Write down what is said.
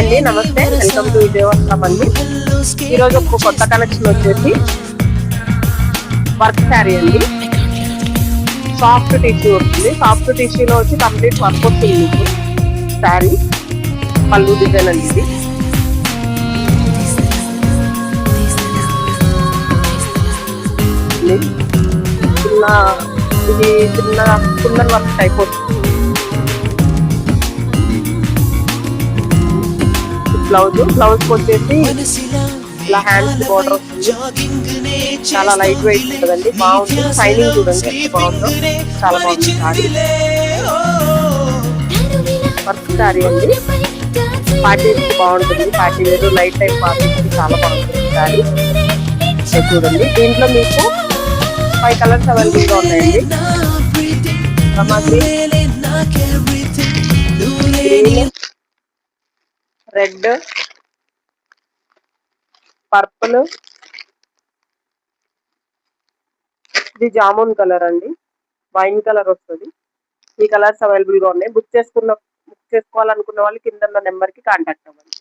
అండి, నమస్తే, welcome to విజయవంతం అండి. ఈరోజు ఒక కొత్త కలెక్షన్ వచ్చేసి వర్క్ శారీ అండి. సాఫ్ట్ టిష్యూ వస్తుంది. సాఫ్ట్ టిష్యూలో వచ్చి కంప్లీట్ వర్క్ వస్తుంది మీకు. శారీ పళ్ళు డిజైన్ అండి. ఇది చిన్న కుందన్ వర్క్ టైప్ వస్తుంది. బ్లౌజ్ వచ్చేసి ఇలా హ్యాండ్స్ బోర్డర్ వస్తుంది. చాలా లైట్ వెయిట్ ఉంటుందండి, బాగుంటుంది. షైనింగ్ చూడండి ఎంత బాగుందో, చాలా బాగుంది శారీ. వర్క్ శారీ అండి, పార్టీకి బాగుంటుంది. పార్టీ వేరు లైట్ టైప్ పార్టీకి చాలా బాగుంటుంది శారీ. చూడండి, దీంట్లో మీకు 5 కలర్స్ అవైలబుల్గా ఉన్నాయండి. గ్రీన్, రెడ్, పర్పుల్, ఇది జామున్ కలర్ అండి, వైన్ కలర్ వస్తుంది. ఈ కలర్స్ అవైలబుల్ గా ఉన్నాయి. బుక్ చేసుకోవాలనుకున్న వాళ్ళు కింద నెంబర్ కి కాంటాక్ట్ అవ్వండి.